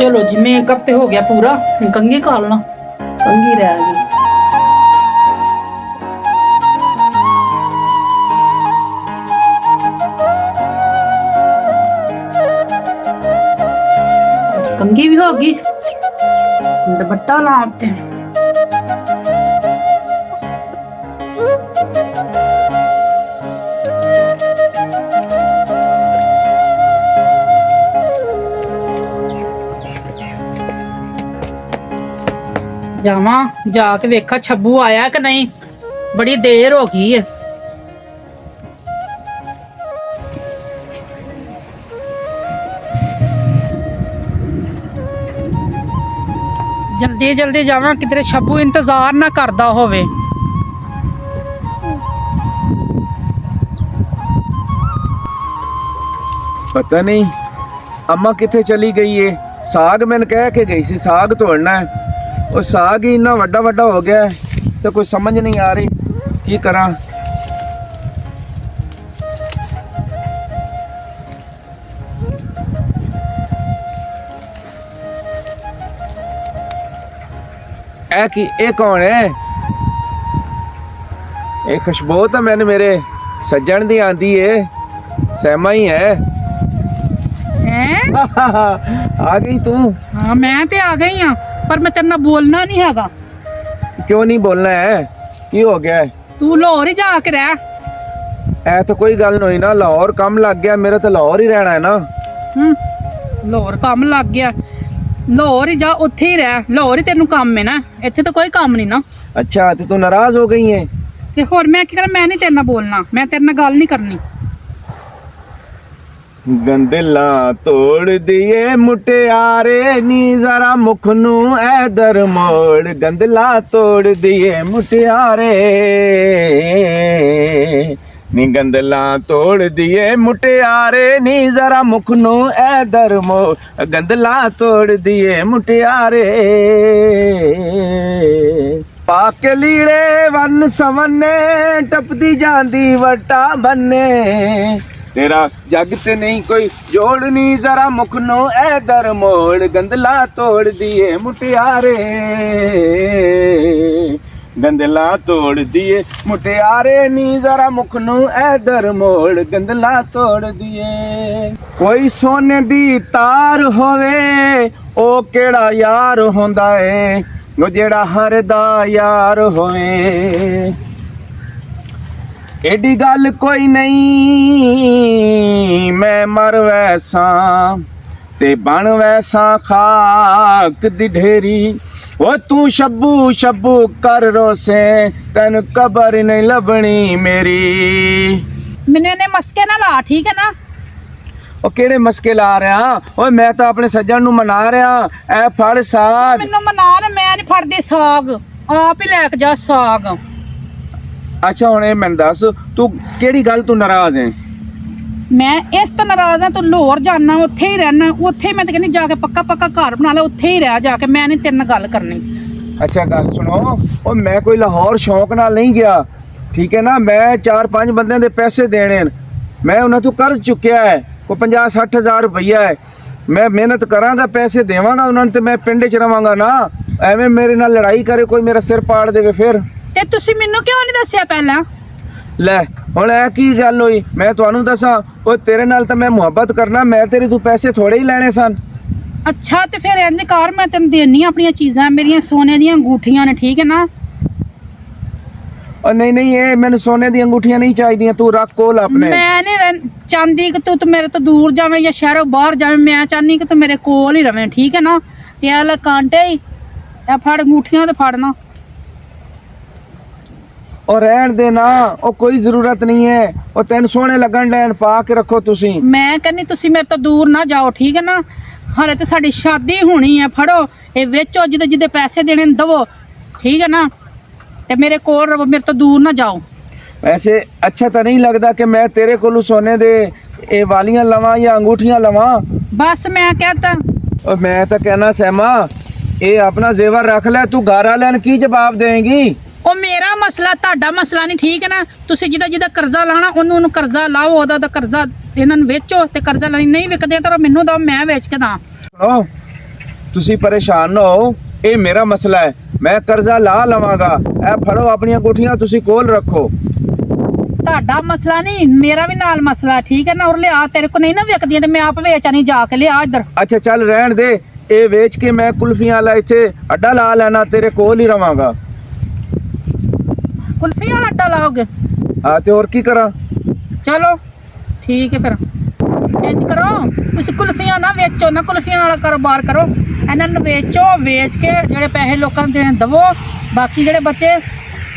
चलो जी मेकअप तो हो गया पूरा। कंघी कालना, कंघी रह गई। कंघी भी होगी, दुपट्टा लाते हैं। जावा जाके वेखा छब्बू आया कि नहीं, बड़ी देर हो गई है। जल्दी जल्दी जावा, किधरे छब्बू इंतजार ना करदा होवे। पता नहीं अम्मा किथे चली गई है। साग मैंने कह के गई सी साग तोड़ना है, और साग ही इन्ना वड्डा वड्डा हो गया है तो कुछ समझ नहीं आ रही की करा। ए कौन है? ये खुशबू तो मैंने मेरे सज्जन दी आंदी है, सहमा ही है। आ गई तू? हाँ मैं ते आ गई हाँ, पर मैं तेरे नाल बोलना नहीं हैगा। क्यों नहीं बोलना है? की हो गया है? तू लाहौर ही जाके रह। ऐ तो कोई गल नहीं ना, लाहौर कम लग गया, मेरा तो लाहौर ही रहना है ना। लाहौर कम लग गया, लाहौर ही जा, उत्थे ही रह। लाहौर ही तेनू काम है ना, इत्थे तो कोई काम नहीं ना। अच्छा तो तू नाराज हो गई है? ते होर मैं की करा, मैं नहीं तेरे नाल बोलना, मैं तेरे नाल गल नहीं करनी। गंदला तोड़ दिए मुटियारे नी जरा मुख नू ऐदर मोड़। गंदला तोड़ दिए मुटियारे नी, गंदला तोड़ दिए मुटियारे नी जरा मुख नू ऐदर मोड़। गंदला तोड़ दिए मुटियारे पाके लीड़े वन सवन्ने, टपदी जांदी वटा बन्ने। तेरा जग ते नहीं कोई जोड़नी, जरा मुख नो ऐदर मोड़। गंदला तोड़ दिए मुटियारे, गंदला तोड़ दिए मुटियारे नी, जरा मुख नो ऐदर मोड़। गंदला तोड़ दिए। कोई सोने दी तार होवे ओ केड़ा यार होंदा है, वो जेड़ा हर दा यार होवे। एडी गल कोई नहीं, मैं मर वैसा ते बन वैसा खाक दी ढेरी। ओ तू शब्बू शब्बू कर रोसे, तैन कबर नहीं लभनी मेरी। मैंने ने मस्के ना ला, ठीक है ना? ओ केड़े मस्के ला रहा? ओ मैं तो अपने सज्जन नू मना रहा। ए फड़ साग। मैनू मना ना, मैं नहीं फड़दी साग, आप ही लैके जा साग। अच्छा हुण ये मैनू दस, तू केड़ी गल तू नाराज है? मैं इस तो नाराज हाँ, तू लाहौर जाना, उत्थे ही रहना, उत्थे ही मैं तो कहनी जाके पक्का पक्का घर बना ले, उत्थे ही रह जाके, मैं नहीं तेरे नाल गल करनी। अच्छा गल सुनो, ओ मैं कोई लाहौर शौक नाल नहीं गया, ठीक है ना। मैं 4-5 बंदे दे पैसे देने, मैं उन्हां तों कर्ज चुक्या है, कोई 50-60 हज़ार रुपया है। मैं मेहनत करांगा, पैसे देवांगा उन्हां ते मैं पिंड च रवांगा ना। एवें मेरे नाल लड़ाई करे कोई, मेरा सिर पाड़ देवे फिर। ते तुसी मैनू क्यों नहीं दस्सिया पहला? ले हुण ऐ की गल होई? मैं तुहानू दसां, ओ तेरे नाल तां मैं मुहब्बत करना, मैं तेरे तों पैसे थोड़े ही लेने सन। अच्छा ते फिर इंज कर, मैं तेन देनी अपनी चीज़ां, मेरियां सोने दी अंगूठियां ने, ठीक है ना? और नहीं नहीं, ये मैंने सोने दी अंगूठियां नहीं चाहिए, तू रख कोल अपने। मैं नहीं चाहती कि तू मेरे तो दूर जावे या शहरों बाहर जावे, मैं चाहनी कि तू मेरे कोल ही रवे, ठीक है ना? ये ले कांटे ही, ए फड़ अंगूठियां ते फड़ना। और रहन देना, और कोई जरूरत नहीं है, और तेन सोने लगन लैन पा के रखो तुसी। मैं कहनी तुसी मेरे तो दूर ना जाओ, ठीक है ना? हरे तो साडी शादी होनी है, फड़ो ये वेचो, जिदे जिदे पैसे देने दवो, ठीक है ना? ते मेरे कोल रवो, मेरे तो दूर ना जाओ। वैसे अच्छा तो नहीं लगता कि मैं तेरे कोलू सोने दे ये वालियां लवां या अंगूठियां लवां? बस मैं कहता, और मैं तो कहना सहमा, ये अपना जेवर रख ले, तू घर वाले की जवाब देगी? ਉਹ ਮੇਰਾ ਮਸਲਾ ਤੁਹਾਡਾ ਮਸਲਾ ਨਹੀਂ, ਠੀਕ ਹੈ ਨਾ? ਤੁਸੀਂ ਜਿਹਦਾ ਕਰਜ਼ਾ ਲਾਣਾ ਉਹਨੂੰ ਕਰਜ਼ਾ ਲਾਓ, ਉਹਦਾ ਕਰਜ਼ਾ ਇਹਨਾਂ ਨੂੰ ਵੇਚੋ ਤੇ ਕਰਜ਼ਾ ਨਹੀਂ ਵਿਕਦੇ ਤਾਂ ਮੈਨੂੰ ਦੋ, ਮੈਂ ਵੇਚ ਕੇ ਦਾਂ। ਸੁਣੋ, ਤੁਸੀਂ ਪਰੇਸ਼ਾਨ ਨਾ ਹੋ, ਇਹ ਮੇਰਾ ਮਸਲਾ ਹੈ, ਮੈਂ ਕਰਜ਼ਾ ਲਾ ਲਵਾਂਗਾ। ਇਹ ਫੜੋ ਆਪਣੀਆਂ ਕੋਠੀਆਂ ਤੁਸੀਂ ਕੋਲ ਰੱਖੋ। ਤੁਹਾਡਾ ਮਸਲਾ ਨਹੀਂ, ਮੇਰਾ ਵੀ ਨਾਲ ਮਸਲਾ ਹੈ, ਠੀਕ ਹੈ ਨਾ। ਔਰ ਲਿਆ ਤੇਰੇ ਕੋ ਨਹੀਂ ਨਾ ਵਿਕਦੀਆਂ ਤੇ ਮੈਂ ਆਪ ਵੇਚਣੀ ਜਾ ਕੇ, ਲਿਆ ਇੱਧਰ। ਅੱਛਾ ਚੱਲ ਰਹਿਣ ਦੇ, ਇਹ ਵੇਚ ਕੇ ਮੈਂ ਕੁਲਫੀਆਂ ਵਾਲਾ ਇੱਥੇ ਅੱਡਾ ਲਾ ਲੈਣਾ, ਤੇਰੇ ਕੋਲ ਹੀ ਰਵਾਂਗਾ। ਕੁਲਫੀ ਵਾਲਾ ਅੱਡਾ ਲਾਓਗੇ? ਹਾਂ ਤੇ ਹੋਰ ਕੀ ਕਰਾਂ। ਚਲੋ ਠੀਕ ਹੈ ਫਿਰ ਇੰਜ ਕਰੋ, ਤੁਸੀਂ ਕੁਲਫੀਆਂ ਨਾ ਵੇਚੋ ਨਾ, ਕੁਲਫੀਆਂ ਵਾਲਾ ਕਾਰੋਬਾਰ ਕਰੋ। ਇਹਨਾਂ ਨੂੰ ਵੇਚੋ, ਵੇਚ ਕੇ ਜਿਹੜੇ ਪੈਸੇ ਲੋਕਾਂ ਨੂੰ ਦੇਣੇ ਦਵੋ, ਬਾਕੀ ਜਿਹੜੇ ਬਚੇ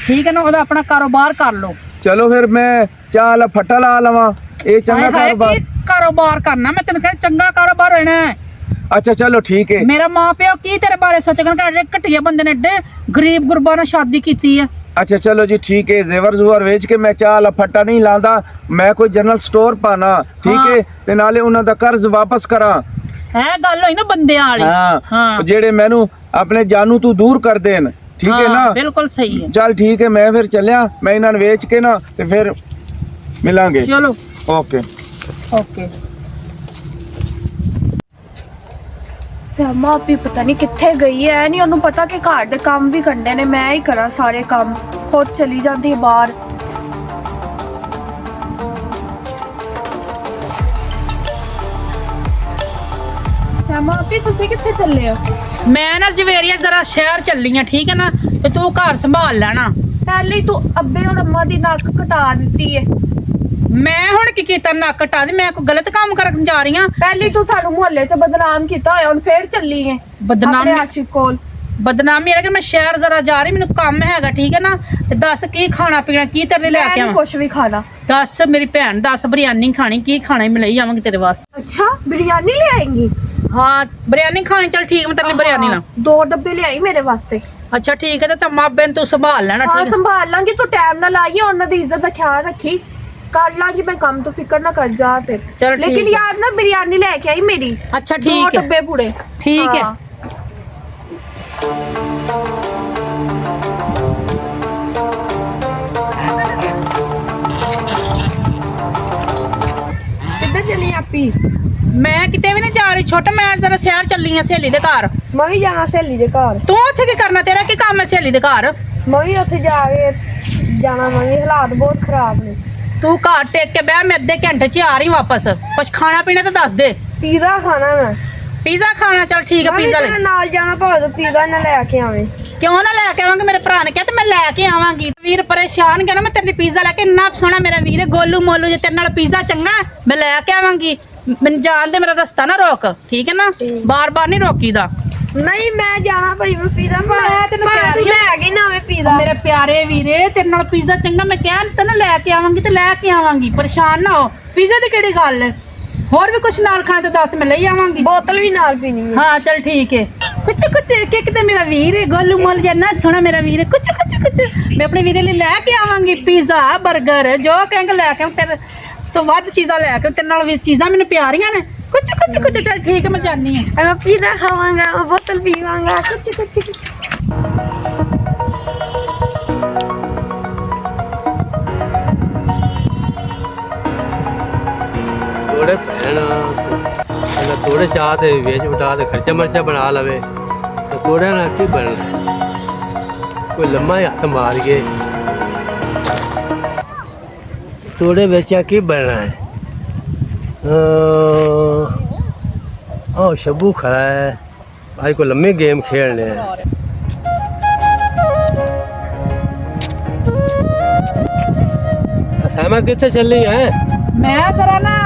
ਠੀਕ ਹੈ ਨਾ ਉਹਦਾ ਆਪਣਾ ਕਾਰੋਬਾਰ ਕਰ ਲਓ। ਚਲੋ ਫਿਰ ਮੈਂ ਚਾਹ ਵਾਲਾ ਫੱਟਾ ਲਾ ਲਵਾਂ, ਇਹ ਚੰਗਾ ਹਾਏ ਹਾਏ, ਕਾਰੋਬਾਰ। ਕੀ ਕਾਰੋਬਾਰ ਕਰਨਾ, ਮੈਂ ਤੈਨੂੰ ਕਹਿੰਦਾ ਚੰਗਾ ਕਾਰੋਬਾਰ ਹੋਣਾ ਹੈ। ਅੱਛਾ ਚਲੋ ਠੀਕ ਹੈ। ਮੇਰਾ ਮਾਂ ਪਿਓ ਕੀ ਤੇਰੇ ਬਾਰੇ ਸੋਚਣ ਕਿ ਘਟੀਆ ਬੰਦੇ ਨੇ ਏਡੇ ਗਰੀਬ ਗੁਰਬਾਂ ਨਾਲ ਸ਼ਾਦੀ ਕੀਤੀ ਹੈ। ਅੱਛਾ ਚਲੋ ਜੀ ਠੀਕ ਹੈ, ਜ਼ੇਵਰ ਜ਼ੁਵਰ ਵੇਚ ਕੇ ਮੈਂ ਚਾਹ ਵਾਲਾ ਫੱਟਾ ਨਹੀਂ ਲਾਂਦਾ, ਮੈਂ ਕੋਈ ਜਨਰਲ ਸਟੋਰ ਪਾਣਾ, ਠੀਕ ਹੈ, ਤੇ ਨਾਲੇ ਉਹਨਾਂ ਦਾ ਕਰਜ਼ ਵਾਪਸ ਕਰਾਂ। ਇਹ ਗੱਲ ਹੋਈ ਨਾ ਬੰਦਿਆਂ ਵਾਲੀ। ਹਾਂ ਜਿਹੜੇ ਮੈਨੂੰ ਆਪਣੇ ਜਾਨੂ ਤੋਂ ਦੂਰ ਕਰ ਦੇਣ, ਠੀਕ ਹੈ ਨਾ। ਬਿਲਕੁਲ ਸਹੀ ਹੈ। ਚੱਲ ਠੀਕ ਹੈ, ਮੈਂ ਫਿਰ ਚੱਲਿਆ, ਮੈਂ ਇਹਨਾਂ ਨੂੰ ਵੇਚ ਕੇ ਨਾ ਤੇ ਫਿਰ ਮਿਲਾਂਗੇ। ਚਲੋ ਓਕੇ ਓਕੇ। ਸਹਿਮਾ ਵੀ ਪਤਾ ਨਹੀਂ ਕਿੱਥੇ ਗਈ ਹੈ, ਨਹੀਂ ਉਹਨੂੰ ਪਤਾ ਕਿ ਘਰ ਦੇ ਕੰਮ ਵੀ ਕਰਨੇ ਨੇ, ਮੈਂ ਹੀ ਕਰਾਂ ਸਾਰੇ ਕੰਮ, ਖੁਦ ਚਲੀ ਜਾਂਦੀ ਹੈ ਬਾਹਰ। ਸਹਿਮਾ ਵੀ ਤੁਸੀਂ ਕਿੱਥੇ ਚੱਲੇ ਹੋ? ਮੈਂ ਨਾ ਜਵੇਰੀਆ ਜ਼ਰਾ ਸ਼ਹਿਰ ਚੱਲੀ ਆ, ਠੀਕ ਹੈ ਨਾ, ਤੇ ਤੂੰ ਘਰ ਸੰਭਾਲ ਲੈਣਾ। ਪਹਿਲੇ ਹੀ ਤੂੰ ਅੱਬੇ ਔਰ ਅੰਮਾ ਦੀ ਨੱਕ ਕਟਾ ਦਿੱਤੀ ਹੈ। ਮੈਂ ਹੁਣ ਕੀ ਕੀਤਾ, ਨੱਕ ਕਟਾ ਦੀ? ਮੈਂ ਕੋਈ ਗਲਤ ਕੰਮ ਕਰਨ ਜਾ ਰਹੀ ਆ? ਪਹਿਲੇ ਤੂੰ ਸਾਨੂੰ ਮੁਹੱਲੇ 'ਚ ਬਦਨਾਮ ਕੀਤਾ ਹੋਇਆ, ਹੁਣ ਫੇਰ ਚੱਲੀ ਹੈ ਬਦਨਾਮ? ਆਪਣੇ ਆਸ਼ਿਕ ਕੋਲ। ਬਦਨਾਮੀ ਹੈ ਕਿ ਮੈਂ ਸ਼ਹਿਰ ਜ਼ਰਾ ਜਾ ਰਹੀ, ਮੈਨੂੰ ਕੰਮ ਹੈਗਾ, ਠੀਕ ਹੈ ਨਾ। ਤੇ ਦੱਸ ਕੀ ਖਾਣਾ ਪੀਣਾ, ਕੀ ਤੇਰੇ ਲਈ ਲੈ ਕੇ ਆਵਾਂ? ਕੁਛ ਵੀ ਖਾਣਾ ਦੱਸ ਮੇਰੀ ਭੈਣ, ਦੱਸ ਬਿਰਿਆਨੀ ਖਾਣੀ, ਕੀ ਖਾਣਾ ਮੈਂ ਲਈ ਆਵਾਂਗੀ ਤੇਰੇ ਵਾਸਤੇ। ਅੱਛਾ ਬਿਰਿਆਨੀ ਲੈ ਆਏਂਗੀ? ਹਾਂ ਬਿਰਿਆਨੀ ਖਾਣੀ, ਚੱਲ ਠੀਕ, ਮੈਂ ਤੇਰੇ ਲਈ ਬਿਰਿਆਨੀ ਲਾ। 2 ਡੱਬੇ ਲਿਆਈ ਮੇਰੇ ਵਾਸਤੇ। ਅੱਛਾ ਠੀਕ ਹੈ, ਤੇ ਤੰਮਾ ਬੈਨ ਤੂੰ ਸੰਭਾਲ ਲੈਣਾ, ਹਾਂ ਠੀਕ ਹੈ। ਸੰਭਾਲ ਲਾਂਗੀ, ਤੂੰ ਟਾਈਮ ਨਾਲ ਆਈਏ, ਉਹਨਾਂ ਦੀ ਇੱਜ਼ਤ ਦਾ ਖਿਆਲ ਰੱਖੀ। ਕਰ ਲਾਂਗੀ ਮੈਂ ਕੰਮ, ਤੋਂ ਫਿਕਰ ਨਾ ਕਰ ਜਾ ਫਿਰ। ਚਲ ਠੀਕ ਲੇਕਿਨ ਹੈ। ਯਾਰ ਨਾ ਬਿਰਿਆਨੀ ਲੈ ਕੇ ਆਈ ਮੇਰੀ। ਅੱਛਾ 2 ਠੀਕ ਹੈ, ਡੱਬੇ ਪੂਰੇ। ਠੀਕ ਹੈ। ਹਾਂ। ਕਿੱਧਰ ਚਲੀ ਆਪੀ? ਮੈਂ ਕਿਤੇ ਵੀ ਨਹੀਂ ਜਾ ਰਹੀ ਛੋਟਾ, ਮੈਂ ਜ਼ਰਾ ਸ਼ਹਿਰ ਚੱਲੀ ਆ ਸਹੇਲੀ ਦੇ ਘਰ। ਮੈਂ ਵੀ ਜਾਣਾ ਸਹੇਲੀ ਦੇ ਘਰ। ਤੂੰ ਉੱਥੇ ਕੀ ਕਰਨਾ, ਤੇਰਾ ਕੀ ਕੰਮ ਹੈ ਸਹੇਲੀ ਦੇ ਘਰ? ਮੈਂ ਵੀ ਉੱਥੇ ਜਾ ਕੇ ਜਾਣਾ, ਮੈਂ ਵੀ ਹਾਲਾਤ ਬਹੁਤ ਖਰਾਬ ਨੇ। ਤੂੰ ਘਰ ਟੇਕ ਕੇ ਬਹਿ, ਮੈਂ ਅੱਧੇ ਘੰਟੇ 'ਚ ਆ ਰਹੀ ਵਾਪਸ। ਕੁਛ ਖਾਣਾ ਪੀਣਾ ਤਾਂ ਦੱਸ ਦੇ। ਪੀਜ਼ਾ ਖਾਣਾ ਮੈਂ। ਪੀਜ਼ਾ ਖਾਣਾ, ਚੱਲ ਠੀਕ ਹੈ ਮੈਂ ਵੀ ਪੀਜ਼ਾ ਤੇਰੇ ਲੈ। ਨਾਲ ਜਾਣਾ, ਭਾਵੇਂ ਤੂੰ ਪੀਜ਼ਾ ਨਾ ਲੈ ਕੇ ਆਵੇਂ। ਕਿਉਂ ਨਾ ਲੈ ਕੇ ਆਵਾਂਗੇ, ਮੇਰੇ ਭਰਾ ਨੇ ਕਿਹਾ ਤੇ ਮੈਂ ਲੈ ਕੇ ਆਵਾਂਗੀ। ਵੀਰ ਪਰੇਸ਼ਾਨ ਕਹਿਣਾ ਮੈਂ ਤੇਰੇ ਲਈ ਪੀਜ਼ਾ ਲੈ ਕੇ, ਇੰਨਾ ਸੋਹਣਾ ਮੇਰਾ ਵੀਰ ਹੈ, ਗੋਲੂ ਮੋਲੂ, ਜੇ ਤੇਰੇ ਨਾਲ ਪੀਜ਼ਾ ਚੰਗਾ ਮੈਂ ਲੈ ਕੇ ਆਵਾਂਗੀ। ਮੈਨੂੰ ਜਾਣ ਦੇ, ਮੇਰਾ ਰਸਤਾ ਨਾ ਰੋਕ, ਠੀਕ ਹੈ ਨਾ। ਬਾਰ-ਬਾਰ ਨਹੀਂ ਰੋਕੀਦਾ। ਨਹੀਂ ਮੈਂ ਜਾਣਾ ਭਾਈ, ਮੈਂ ਪੀਜ਼ਾ ਮੈਂ ਤੈਨੂੰ ਕਹਿ ਤੂੰ ਰਹੀ ਹਾਂ। ਲੈ ਕੇ ਨਾ ਆਵੇਂ ਪੀਜ਼ਾ। ਮੇਰੇ ਪਿਆਰੇ ਵੀਰੇ, ਤੇਰੇ ਨਾਲ ਪੀਜ਼ਾ ਚੰਗਾ, ਮੈਂ ਕਿਹਾ ਤੈਨੂੰ ਲੈ ਕੇ ਆਵਾਂਗੀ ਤੇ ਲੈ ਕੇ ਆਵਾਂਗੀ, ਪਰੇਸ਼ਾਨ ਨਾ ਹੋ। ਪੀਜ਼ਾ ਦੀ ਕਿਹੜੀ ਗੱਲ ਹੈ, ਹੋਰ ਵੀ ਕੁਛ ਨਾਲ ਖਾਣਾ ਤੇ ਦੱਸ, ਮੈਂ ਲਈ ਆਵਾਂਗੀ। ਬੋਤਲ ਵੀ ਨਾਲ ਪੀਣੀ ਹੈ। ਹਾਂ ਚਲ ਠੀਕ ਹੈ। ਕੁਛ ਕੁਛ ਇੱਕ ਤੇ ਮੇਰਾ ਵੀਰ ਹੈ, ਗੋਲੂ ਮੋਲ ਜੰਨਾ ਸੋਹਣਾ ਮੇਰਾ ਵੀਰ ਹੈ। ਕੁਛ ਮੈਂ ਆਪਣੇ ਵੀਰੇ ਲਈ ਲੈ ਕੇ ਆਵਾਂਗੀ, ਪੀਜ਼ਾ ਬਰਗਰ ਜੋ ਕਹਾਂਗੇ ਲੈ ਕੇ, ਤੇਰੇ ਤੋਂ ਵੱਧ ਚੀਜ਼ਾਂ ਲੈ ਕੇ, ਤੇਰੇ ਨਾਲ ਵੀ ਚੀਜ਼ਾਂ ਮੈਨੂੰ ਪਿਆਰੀਆਂ ਨੇ। ਕੁਛ ਚੱਲ ਠੀਕ ਹੈ, ਮੈਂ ਜਾਨੀ ਹਾਂ। ਮੈਂ ਪੀਜ਼ਾ ਖਾਵਾਂਗਾ, ਮੈਂ ਬੋਤਲ ਪੀਵਾਂਗਾ। ਕੁਛ थोड़े भैन थोड़े चाह ते वेच बटा ते खर्चा मर्चा बना लवे तो थोड़े ना की बनना, कोई लम्मा ही हाथ मार के थोड़े बेचा की बनना है। शब्बू खड़ा है, आज को लम्बे गेम खेलने हैं। सामा कितने चल रही है? मैं जरा ना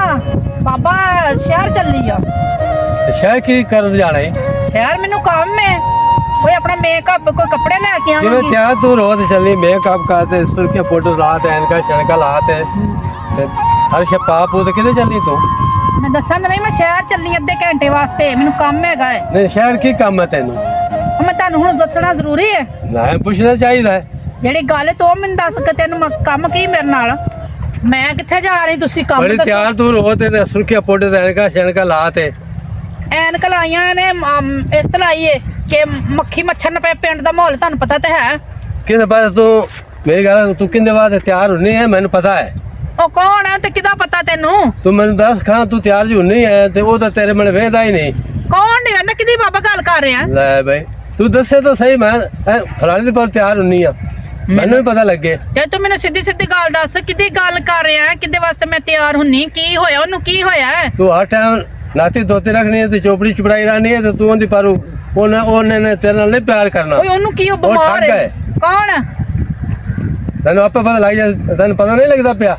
बाबा शहर चली आ। शहर की कर जाना है? शहर मैनू काम है, कोई अपना मेकअप, कोई कपड़े लेके जिवें आवांगी। त्यार तू रोज चली मेकअप करते, सुर्खियां फोटो लाते, एनका शनका लाते, हर शे पाप तो किधर चली तू? मैं दसा नहीं, मैं शहर चली अद्धे घंटे वास्ते, मैनू काम हैगा है। नहीं शहर की काम है तेनू? मैं तुहानू हुण दसना जरूरी है? ना पुछना चाहिए। ਜਿਹੜੀ ਗੱਲ ਤੂੰ ਮੈਨੂੰ ਦੱਸ ਕੇ ਤੈਨੂੰ ਕੰਮ ਕੀ ਮੇਰੇ ਨਾਲ, ਮੈਂ ਕਿੱਥੇ ਜਾ ਰਹੀ, ਤੁਸੀਂ ਕੰਮ बड़ी त्यार तू रोज ते सुर्खियां फोटो ते एनका शनका लाते। ਐਨਕ ਲਾਈਆਂ ਨੇ ਇਸ ਤਰ੍ਹਾਂ ਲਾਈਏ ਕਿ ਮੱਖੀ ਮੱਛਰ ਨਾ ਪਏ, ਪਿੰਡ ਦਾ ਮਾਹੌਲ ਤੁਹਾਨੂੰ ਪਤਾ ਤੇ ਹੈ। किस बात तू मेरी गल तू किंदे बाद तैयार होनी है, मैनू पता है। ਉਹ ਕੌਣ ਹੈ ਆ ਤੇ ਕਿਦਾ ਪਤਾ ਤੈਨੂੰ ਤੂੰ ਮੈਨੂੰ ਦੱਸ ਖਾਂ ਤੂੰ ਤਿਆਰ ਜੂ ਨਹੀਂ ਹੈ ਤੇ ਉਹ ਤਾਂ ਤੇਰੇ ਮਨ ਵੇਖਦਾ ਹੀ ਨਹੀਂ ਕੌਣ ਨਹੀਂ ਕਹਿੰਦਾ ਕਿਦੀ ਬਾਬਾ ਗੱਲ ਕਰ ਰਿਹਾ ਲੈ ਬਈ ਤੂੰ ਦੱਸੇ ਤਾਂ ਸਹੀ ਮੈਂ ਫਲਾਣੇ ਦੇ ਪਰ ਤਿਆਰ ਹੁੰਨੀ ਆ ਮੈਨੂੰ ਵੀ ਪਤਾ ਲੱਗੇ ਜੇ ਤੂੰ ਮੈਨੂੰ ਸਿੱਧੀ ਸਿੱਧੀ ਗੱਲ ਦੱਸ ਕਿਦੀ ਗੱਲ ਕਰ ਰਿਹਾ ਕਿਦੇ ਵਾਸਤੇ ਮੈਂ ਤਿਆਰ ਹੁੰਨੀ ਕੀ ਹੋਇਆ ਉਹਨੂੰ ਕੀ ਹੋਇਆ ਤੂੰ ਹਰ ਟਾਈਮ ਨਾਤੀ ਧੋਤੀ ਰੱਖਣੀ ਹੈ ਤੇ ਚੋਪੜੀ ਚੁਪੜਾਈ ਰਹਿਣੀ ਹੈ ਤੇ ਤੂੰ ਉਹਦੀ ਪਰ ਉਹਨੇ ਨੇ ਤੇਰੇ ਨਾਲ ਨਹੀਂ ਪਿਆਰ ਕਰਨਾ ਓਏ ਉਹਨੂੰ ਕੀ ਉਹ ਬਿਮਾਰ ਠੱਗ ਹੈ ਕੌਣ ਤੈਨੂੰ ਆਪੇ ਪਤਾ ਲੱਗ ਜਾ ਤੈਨੂੰ ਪਤਾ ਨਹੀਂ ਲੱਗਦਾ ਪਿਆ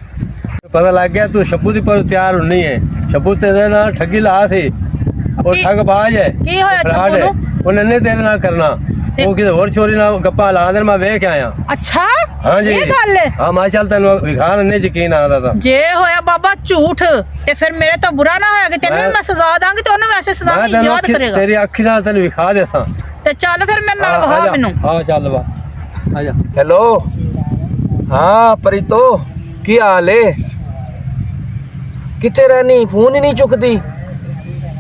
ਪਤਾ ਲੱਗ ਗਿਆ ਤੂੰ ਸ਼ੱਬੂ ਦੀ ਪਰ ਤਿਆਰ ਹੁੰਨੀ ਹੈ ਸ਼ੱਬੂ ਤੇਰੇ ਨਾਲ ਠੱਗੀ ਲਾ ਸੀ ਉਹ ਕੀ- ਠੱਗ ਬਾਜ ਹੈ ਕੀ ਹੋਇਆ ਫਰਾਡ ਸ਼ੱਬੂ ਹੈ ਨੂੰ ਉਹਨੇ ਨਹੀਂ ਤੇਰੇ ਨਾਲ ਕਰਨਾ ਉਹ ਕਿਤੇ ਹੋਰ ਚੋਰੀ ਨਾਲ ਗੱਪਾਂ ਲਾ ਦੇ ਮੈਂ ਵੇਖ ਆਇਆ ਅੱਛਾ ਹਾਂ ਜੀ ਇਹ ਗੱਲ ਹੈ ਹਾਂ ਮੈਂ ਚੱਲ ਤੈਨੂੰ ਵਿਖਾ ਨਹੀਂ ਯਕੀਨ ਆਦਾ ਤਾਂ ਜੇ ਹੋਇਆ ਬਾਬਾ ਝੂਠ ਤੇ ਫਿਰ ਮੇਰੇ ਤੋਂ ਬੁਰਾ ਨਾ ਹੋਇਆ ਕਿ ਤੈਨੂੰ ਵੀ ਮੈਂ ਸਜ਼ਾ ਦਾਂਗੀ ਤੇ ਉਹਨੂੰ ਵੈਸੇ ਸਜ਼ਾ ਮੈਂ ਨਹੀਂ ਤੈਨੂੰ ਯਾਦ ਕਰੇਗਾ ਤੇਰੀ ਅੱਖ ਨਾਲ ਤੈਨੂੰ ਵਿਖਾ ਦੇਸਾਂ ਤੇ ਚੱਲ ਫਿਰ ਮੇਰੇ ਨਾਲ ਆ ਵਹਾ ਜਾ, ਮੈਨੂੰ ਆ ਚੱਲ ਵਾ ਆ ਜਾ हेलो हाँ परितो की हाल है किथे रहनी फोन ही नहीं चुकती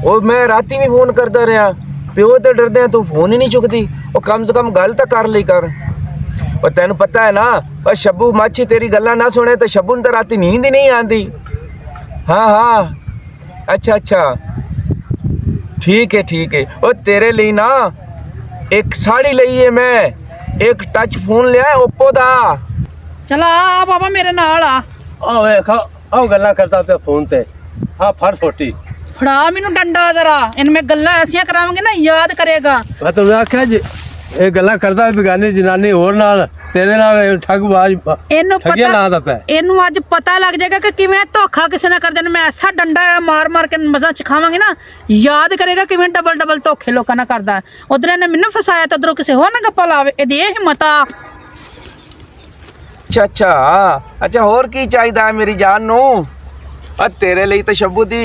और मैं राती भी फोन करता रहा प्यो तो डरदे तू फोन ही नहीं चुकती और कम से कम गल तो कर ली कर और तेन पता है ना और शब्बू माछी तेरी गल्ला ना सुने तो शब्बू ने तो राती नींद ही नहीं आती हाँ हाँ अच्छा अच्छा ठीक है और तेरे लिए ना एक साड़ी ली है मैं एक टच फोन लिया है ओप्पो दा ਚਲ ਆ ਬਾਬਾ ਮੇਰੇ ਨਾਲ ਆ ਆ ਵੇਖ ਆ ਗੱਲਾਂ ਕਰਦਾ ਪਿਆ ਫੋਨ ਤੇ ਆ ਫੜ ਛੋਟੀ ਫੜਾ ਮੈਨੂੰ ਡੰਡਾ ਜ਼ਰਾ ਇਹਨ ਮੈਂ ਗੱਲਾਂ ਐਸੀਆਂ ਕਰਾਵਾਂਗੇ ਨਾ ਯਾਦ ਕਰੇਗਾ ਮੈਂ ਤੈਨੂੰ ਆਖਿਆ ਜੀ ਇਹ ਗੱਲਾਂ ਕਰਦਾ ਬਿਗਾਨੀ ਜਨਾਨੀ ਹੋਰ ਨਾਲ ਤੇਰੇ ਨਾਲ ਠੱਗਬਾਜ਼ ਇਹਨੂੰ ਠੱਗੀਆਂ ਲਾਉਂਦਾ ਪਿਆ ਇਹਨੂੰ ਅੱਜ ਪਤਾ ਲੱਗ ਜਾਏਗਾ ਕਿ ਕਿਵੇਂ ਧੋਖਾ ਕਿਸੇ ਨਾਲ ਕਰਦੇ ਨੇ ਮੈਂ ਐਸਾ ਡੰਡਾ ਮਾਰ ਮਾਰ ਕੇ ਮਜ਼ਾ ਚਖਾਵਾਂਗੇ ਨਾ ਯਾਦ ਕਰੇਗਾ ਕਿਵੇਂ ਡਬਲ ਧੋਖੇ ਲੋਕਾਂ ਨਾਲ ਕਰਦਾ ਉਧਰ ਇਹਨੇ ਮੈਨੂੰ ਫਸਾਇਆ ਤੇ ਉਧਰੋਂ ਕਿਸੇ ਹੋਰ ਨਾਲ ਗੱਪਾ ਲਾਵੇ ਇਹਦੀ ਇਹ ਹਿੰਮਤ ਆ अच्छा होर की चाहिदा है मेरी जान नू और तेरे लिए तो शब्बू दी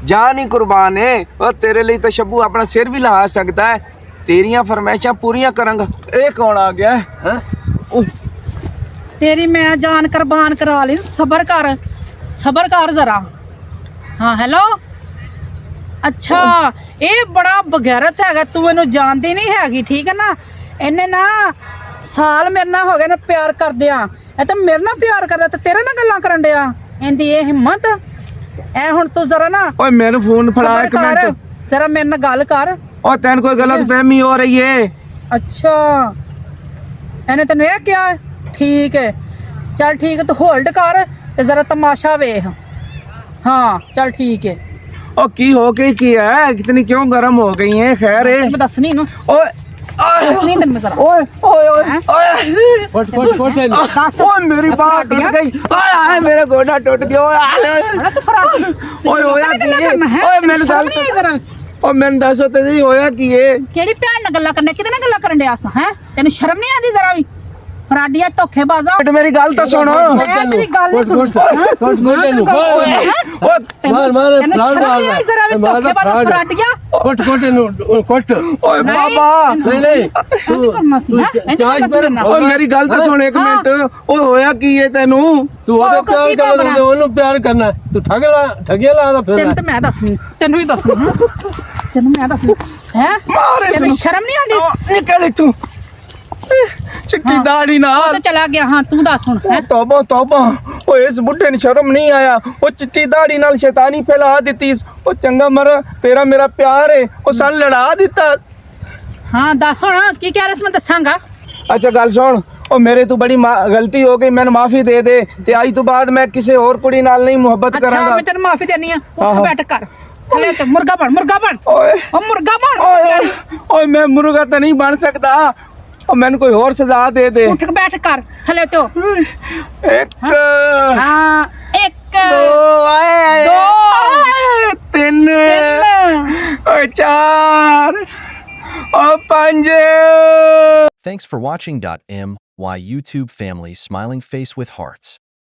जान ही कुर्बान है और तेरे लिए तो शब्बू अपना सिर भी लहा सकता है तेरियां फरमाइशां पूरियां करांगा ये कौन आ गया है तेरी मैं जान कुर्बान करा ली सबर कर जरा हाँ हेलो अच्छा ये बड़ा बगैरत हैगा तू इन्हू जानदी नहीं हैगी ठीक है ना इन्हें ना साल मेरे नाल हो गए ना प्यार करदिया ਇਹ ਤਾਂ ਮੇਰੇ ਨਾਲ ਪਿਆਰ ਕਰਦਾ ਤੇ ਤੇਰੇ ਨਾਲ ਗੱਲਾਂ ਕਰਨ ਡਿਆ ਇਹਦੀ ਇਹ ਹਿੰਮਤ ਐ ਹੁਣ ਤੂੰ ਜ਼ਰਾ ਨਾ ओए मेरे फोन फड़ा ਸਬਰ एक ਕਰ मिनट ਜ਼ਰਾ ਮੇਰੇ ਨਾਲ ਗੱਲ ਕਰ और तेन कोई गलत फहमी हो रही है ਅੱਛਾ ਇਹਨੇ ਤੈਨੂੰ ਇਹ ਕਿਹਾ ਹੈ? ਠੀਕ ਹੈ ਚੱਲ ਠੀਕ ਹੈ ਤੂੰ ਹੋਲਡ ਕਰ ਤੇ ਜ਼ਰਾ ਤਮਾਸ਼ਾ ਵੇਖ ਹਾਂ ਚੱਲ ਠੀਕ ਹੈ और की हो के की है कितनी क्यों गर्म हो गई है खैर है ਮੈਂ ਦੱਸਣੀ ਨੂੰ ओए ਦੱਸਣੀ ਤੈਨੂੰ ਮੈਂ ਜ਼ਰਾ ओए ओए हैं? ओए ਫਟ ਇਹਨੂੰ ਦੱਸ ओए मेरी बात टूट गई ओए हाय मेरा गोडा टूट गया ओए ਹਣਾ ਤੂੰ ਫਰਾਡੀ ओए होया की है ओए मैंने गल ਜ਼ਰਾ ओए मैंने दसो ते नहीं होया की है ਕਿਹੜੀ ਭੈਣ ਨਾਲ ਗੱਲਾਂ ਕਰਨੇ ਕਿਹਦੇ ਨਾਲ ਗੱਲਾਂ ਕਰਨ ਡਿਆ ਹੈ ਤੈਨੂੰ ਸ਼ਰਮ ਨਹੀਂ ਆਉਂਦੀ ਜ਼ਰਾ ਵੀ ਫਰਾਡੀਆ ਧੋਖੇਬਾਜ਼ਾ बट मेरी गल तो सुनो ਮੈਂ ਤੇਰੀ ਗੱਲ ਨਹੀਂ ਸੁਣੀ ਇਹਨੂੰ ओए ਮਾਰ ਮਾਰ ਤੈਨੂੰ ਫਰਾਡ ਸ਼ਰਮ ਨਹੀਂ ਆਈ ਜ਼ਰਾ ਵੀ ਧੋਖੇਬਾਜ਼ਾ ਫਰਾਡੀਆ ਕੋਟ ਇਹਨੂੰ ਕੋਟ ओए नहीं। बाबा ਨਹੀਂ ਕਰਨਾ ਸੀ, ਹੈਂ? ਇਹਨੂੰ ਚਾਰਜ ਕਰਨਾ ਪਰ ਸੀ। ओए मेरी गल तो सुन एक हाँ। मिनट ओए होया की है तेनू ਤੂੰ ਉਹਦੇ ਉਹ ਪਿਆਰ ਕੀ ਕਰਦਾ ਬਣਾ? ਤੇ ਉਹਨੂੰ ਪਿਆਰ ਕਰਨਾ ਤੂੰ ਠੱਗੀਆਂ ਲਾਉਂਦਾ ਤੈਨੂੰ ਫਿਰ ਤਾਂ ਮੈਂ ਦੱਸਣੀ ਤੈਨੂੰ ਵੀ ਦੱਸਣੀ ਤੈਨੂੰ ਮੈਂ ਦੱਸਣੀ ਹੈ मारे ਤੈਨੂੰ ਸ਼ਰਮ ਨਹੀਂ ਆਉਂਦੀ निकल तू चिट्टी हाँ। दाढ़ी ਉਹ नाल ਤਾਂ ਚਲਾ ਗਿਆ ਹਾਂ ਤੂੰ ਦੱਸ ਹੁਣ ਹੈ तौबा तौबा ओ इस बुढ़े ने शर्म नहीं आया ओ चिट्टी दाढ़ी नाल शैतानी फैला दी ओ चंगा मर तेरा मेरा प्यार है ओ सन लड़ा दिता ਹਾਂ ਦੱਸ ਹੁਣ ਕੀ ਕਹਿ ਰਿਹਾ ਸੀ ਮੈਂ ਦੱਸਾਂਗਾ अच्छा गल सुन ओ मेरे तो बड़ी गलती हो गई मैंने माफी दे दे ते आज तो बाद मैं किसी और कुड़ी नाल नहीं मोहब्बत ਅੱਛਾ करांगा ਮੈਂ ਤੈਨੂੰ ਮਾਫੀ ਦੇਣੀ ਆ हाँ, ਉੱਠ हाँ। ਬੈਠ ਕਰ ਥੱਲੇ ਤੇ ਮੁਰਗਾ ਬਣ ओए ਉਹ ਮੁਰਗਾ ਬਣ ओए ओए मैं मुर्गा तो नहीं बन सकता ओ मैंने कोई और सजा दे दे ਉੱਠ ਕੇ ਬੈਠ ਕਰ ਥੱਲੇ ਤੋਂ एक ਹਾਂ ਇੱਕ दो आए दो। आए, तीन ਤਿੰਨ ओए चार और पांच Thanks for watching. My YouTube family Smiling Face with Hearts.